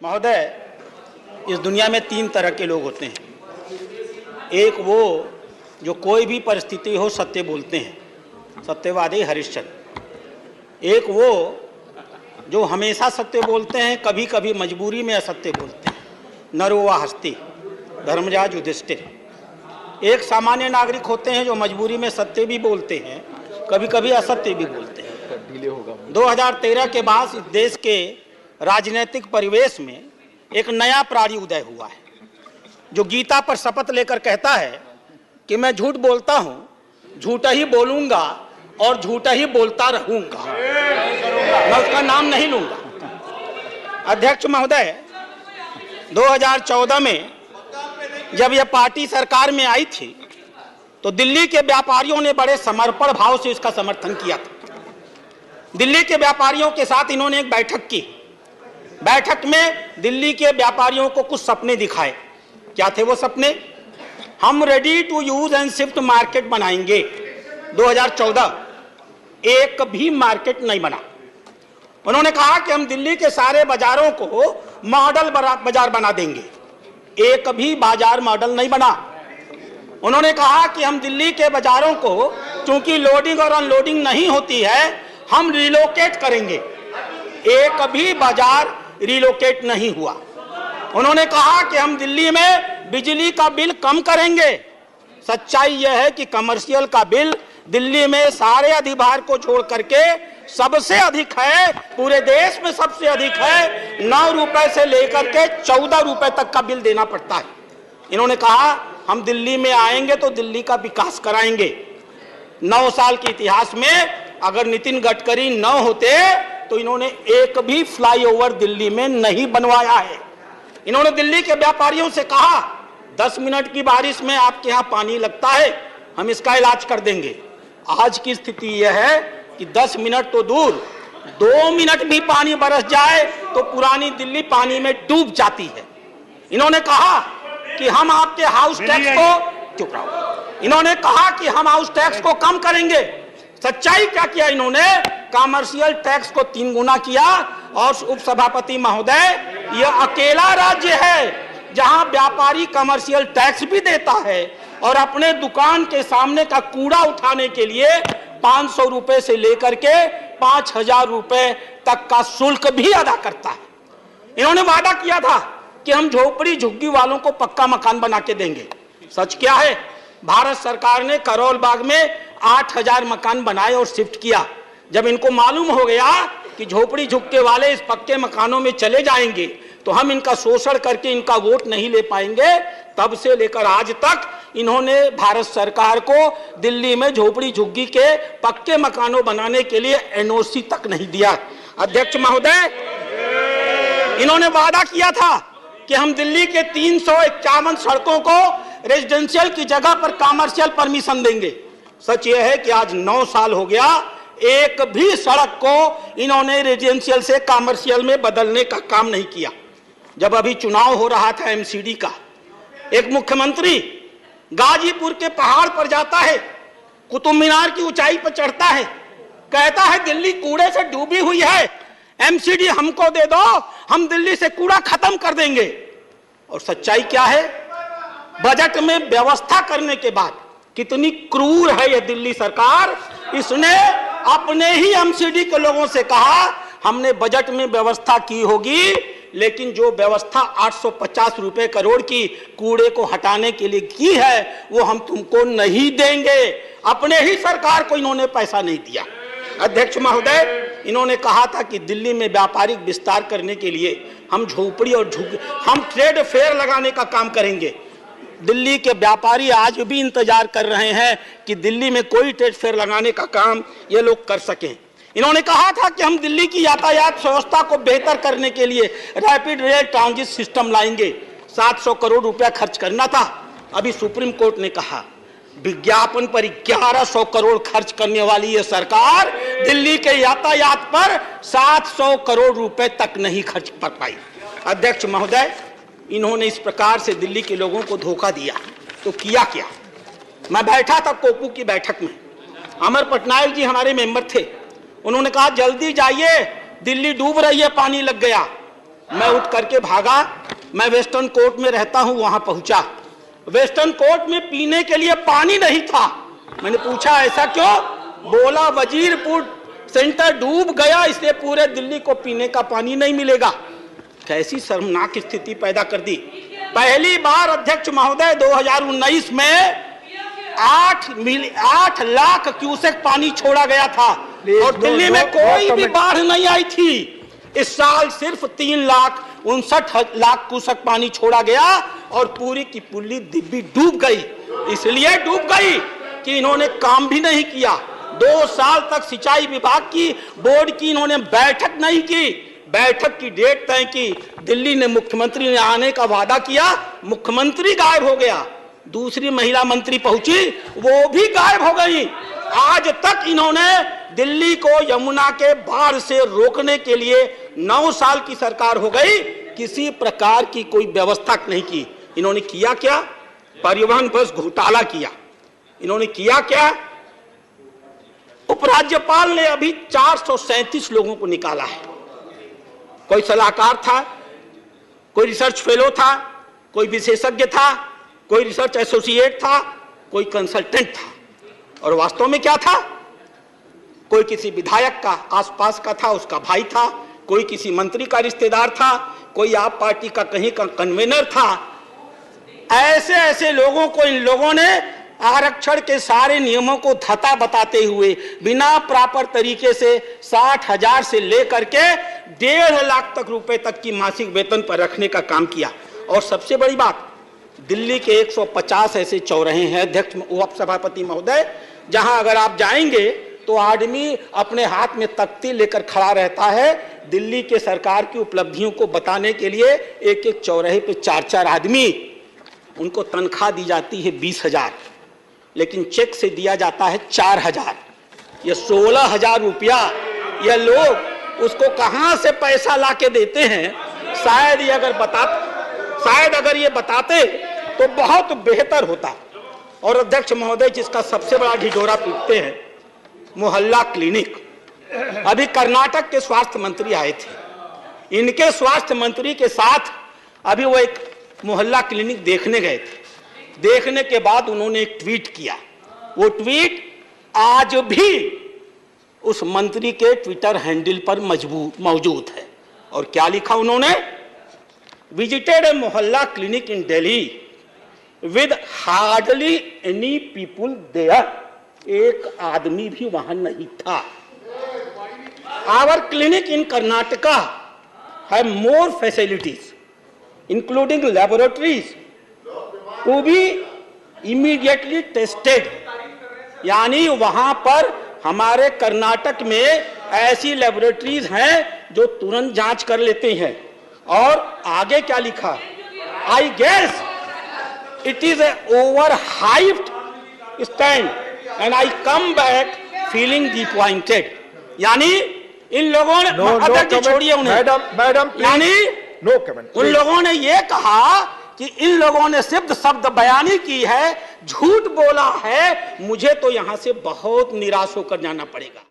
महोदय, इस दुनिया में तीन तरह के लोग होते हैं। एक वो जो कोई भी परिस्थिति हो सत्य बोलते हैं, सत्यवादी हरिश्चंद्र। एक वो जो हमेशा सत्य बोलते हैं, कभी कभी मजबूरी में असत्य बोलते हैं, नरो व हस्ती, धर्मराज युधिष्ठिर। एक सामान्य नागरिक होते हैं जो मजबूरी में सत्य भी बोलते हैं, कभी कभी असत्य भी बोलते हैं। 2013 के बाद इस देश के राजनीतिक परिवेश में एक नया प्राणी उदय हुआ है, जो गीता पर शपथ लेकर कहता है कि मैं झूठ बोलता हूं, झूठा ही बोलूंगा और झूठा ही बोलता रहूंगा, मैं उसका नाम नहीं लूंगा। अध्यक्ष महोदय, 2014 में जब यह पार्टी सरकार में आई थी तो दिल्ली के व्यापारियों ने बड़े समर्पण भाव से इसका समर्थन किया था। दिल्ली के व्यापारियों के साथ इन्होंने एक बैठक की। बैठक में दिल्ली के व्यापारियों को कुछ सपने दिखाए। क्या थे वो सपने? हम ready to use and shift market बनाएंगे। 2014 एक भी मार्केट नहीं बना। उन्होंने कहा कि हम दिल्ली के सारे बाजारों को मॉडल बाजार बना देंगे। एक भी बाजार मॉडल नहीं बना। उन्होंने कहा कि हम दिल्ली के बाजारों को, चूंकि लोडिंग और अनलोडिंग नहीं होती है, हम रिलोकेट करेंगे। एक भी बाजार रिलोकेट नहीं हुआ। उन्होंने कहा कि हम दिल्ली में बिजली का बिल कम करेंगे। सच्चाई यह है कि कमर्शियल का बिल दिल्ली में सारे अधिभार को छोड़ करके सबसे अधिक है, पूरे देश में सबसे अधिक है। 9 रुपए से लेकर के 14 रुपए तक का बिल देना पड़ता है। इन्होंने कहा हम दिल्ली में आएंगे तो दिल्ली का विकास कराएंगे। 9 साल के इतिहास में अगर नितिन गडकरी न होते तो इन्होंने एक भी फ्लाईओवर दिल्ली में नहीं बनवाया है। इन्होंने दिल्ली के व्यापारियों से कहा 10 मिनट की बारिश में आपके यहाँ पानी लगता है, हम इसका इलाज कर देंगे। आज की स्थिति यह है कि 10 मिनट तो दूर, 2 मिनट भी पानी बरस जाए तो पुरानी दिल्ली पानी में डूब जाती है। इन्होंने कहा कि हम आपके हाउस टैक्स को, चुप रहो, इन्होंने कहा कि हम हाउस टैक्स को कम करेंगे। सच्चाई क्या किया इन्होंने? कमर्शियल टैक्स को 3 गुना किया। और उपसभापति महोदय, यह अकेला राज्य है जहां व्यापारी कमर्शियल टैक्स भी देता है और अपने दुकान के सामने का कूड़ा उठाने के लिए 500 रुपए से लेकर के 5000 रुपए तक का शुल्क भी अदा करता है। इन्होंने वादा किया था कि हम झोपड़ी झुग्गी वालों को पक्का मकान बना के देंगे। सच क्या है? भारत सरकार ने करोल बाग में 8000 मकान बनाए और शिफ्ट किया। जब इनको मालूम हो गया कि झोपड़ी झुग्गे वाले इस पक्के मकानों में चले जाएंगे तो हम इनका शोषण करके इनका वोट नहीं ले पाएंगे, तब से लेकर आज तक इन्होंने भारत सरकार को दिल्ली में झोपड़ी झुग्गी के पक्के मकानों बनाने के लिए एनओसी तक नहीं दिया। अध्यक्ष महोदय, इन्होंने वादा किया था कि हम दिल्ली के 351 सड़कों को रेजिडेंशियल की जगह पर कमर्शियल परमिशन देंगे। सच यह है कि आज 9 साल हो गया, एक भी सड़क को इन्होंने रेजिडेंशियल से कमर्शियल में बदलने का काम नहीं किया। जब अभी चुनाव हो रहा था एमसीडी का, एक मुख्यमंत्री गाजीपुर के पहाड़ पर जाता है, कुतुब मीनार की ऊंचाई पर चढ़ता है, कहता है दिल्ली कूड़े से डूबी हुई है, एमसीडी हमको दे दो, हम दिल्ली से कूड़ा खत्म कर देंगे। और सच्चाई क्या है? बजट में व्यवस्था करने के बाद कितनी क्रूर है यह दिल्ली सरकार। इसने अपने ही एमसीडी के लोगों से कहा हमने बजट में व्यवस्था की होगी, लेकिन जो व्यवस्था 850 रुपए करोड़ की कूड़े को हटाने के लिए की है वो हम तुमको नहीं देंगे। अपने ही सरकार को इन्होंने पैसा नहीं दिया। अध्यक्ष महोदय, इन्होंने कहा था कि दिल्ली में व्यापारिक विस्तार करने के लिए हम झोपड़ी और हम ट्रेड फेयर लगाने का काम करेंगे। दिल्ली के व्यापारी आज भी इंतजार कर रहे हैं कि दिल्ली में कोई ट्रेड फेयर लगाने का काम ये लोग कर सकें। इन्होंने कहा था कि हम दिल्ली की यातायात व्यवस्था को बेहतर करने के लिए रैपिड रेल ट्रांजिट सिस्टम लाएंगे। 700 करोड़ रुपया खर्च करना था। अभी सुप्रीम कोर्ट ने कहा विज्ञापन पर 1100 करोड़ खर्च करने वाली ये सरकार दिल्ली के यातायात पर 700 करोड़ रुपए तक नहीं खर्च कर पाई। अध्यक्ष महोदय, इन्होंने इस प्रकार से दिल्ली के लोगों को धोखा दिया तो किया क्या? मैं बैठा था कोपू की बैठक में, अमर पटनायक जी हमारे मेंबर थे। उन्होंने कहा जल्दी जाइए, दिल्ली डूब रही है, पानी लग गया। मैं उठ करके भागा, मैं वेस्टर्न कोर्ट में रहता हूं, वहां पहुंचा। वेस्टर्न कोर्ट में पीने के लिए पानी नहीं था। मैंने पूछा ऐसा क्यों? बोला वजीरपुर सेंटर डूब गया, इसलिए पूरे दिल्ली को पीने का पानी नहीं मिलेगा। कैसी शर्मनाक स्थिति पैदा कर दी। पहली बार अध्यक्ष महोदय 2019 में 8 लाख क्यूसेक पानी छोड़ा गया था और दिल्ली में कोई भी बाढ़ नहीं आई थी। इस साल सिर्फ 3,59,00,000 क्यूसेक पानी छोड़ा गया और पूरी की पूरी दिल्ली डूब गई। इसलिए डूब गई कि इन्होंने काम भी नहीं किया। 2 साल तक सिंचाई विभाग की बोर्ड की इन्होंने बैठक नहीं की। बैठक की डेट तय की, दिल्ली ने मुख्यमंत्री ने आने का वादा किया, मुख्यमंत्री गायब हो गया। दूसरी महिला मंत्री पहुंची, वो भी गायब हो गई। आज तक इन्होंने दिल्ली को यमुना के बाढ़ से रोकने के लिए 9 साल की सरकार हो गई, किसी प्रकार की कोई व्यवस्था नहीं की। इन्होंने किया क्या? परिवहन बस घोटाला किया। इन्होंने किया क्या? उपराज्यपाल ने अभी 437 लोगों को निकाला है। कोई सलाहकार था, कोई रिसर्च फेलो था, कोई विशेषज्ञ था, कोई रिसर्च एसोसिएट था, कोई कंसल्टेंट था। और वास्तव में क्या था? कोई किसी विधायक का आसपास का था, उसका भाई था, कोई किसी मंत्री का रिश्तेदार था, कोई आप पार्टी का कहीं का कन्वेनर था। ऐसे ऐसे लोगों को इन लोगों ने आरक्षण के सारे नियमों को धता बताते हुए बिना प्रॉपर तरीके से 60,000 से लेकर के 1.5 लाख तक रुपए तक की मासिक वेतन पर रखने का काम किया। और सबसे बड़ी बात, दिल्ली के 150 ऐसे चौराहे हैं अध्यक्ष उपसभापति महोदय, जहां अगर आप जाएंगे तो आदमी अपने हाथ में तख्ती लेकर खड़ा रहता है। दिल्ली के सरकार की उपलब्धियों को बताने के लिए एक एक चौराहे पे 4-4 आदमी, उनको तनख्वाह दी जाती है 20,000, लेकिन चेक से दिया जाता है 4,000। ये 16,000 रुपया ये लोग उसको कहां से पैसा लाके देते हैं? शायद अगर ये बताते तो बहुत बेहतर होता। और अध्यक्ष महोदय, जिसका सबसे बड़ा ढिढोरा पीटते हैं, मोहल्ला क्लिनिक। अभी कर्नाटक के स्वास्थ्य मंत्री आए थे, इनके स्वास्थ्य मंत्री के साथ अभी वो एक मोहल्ला क्लिनिक देखने गए थे। देखने के बाद उन्होंने एक ट्वीट किया। वो ट्वीट आज भी उस मंत्री के ट्विटर हैंडल पर मौजूद है। और क्या लिखा उन्होंने? Visited a Mohalla clinic in Delhi with hardly any people there. एक आदमी भी वहां नहीं था। Our clinic in Karnataka have more facilities including laboratories to be immediately tested. यानी वहां पर हमारे कर्नाटक में ऐसी लैबोरेटरीज हैं जो तुरंत जांच कर लेते हैं। और आगे क्या लिखा? I guess it is a overhyped stand and I come back feeling disappointed. यानी इन लोगों ने छोड़िए उन्हें, यानी उन लोगों ने ये कहा कि इन लोगों ने सिर्फ शब्द बयानी की है, झूठ बोला है, मुझे तो यहां से बहुत निराश होकर जाना पड़ेगा।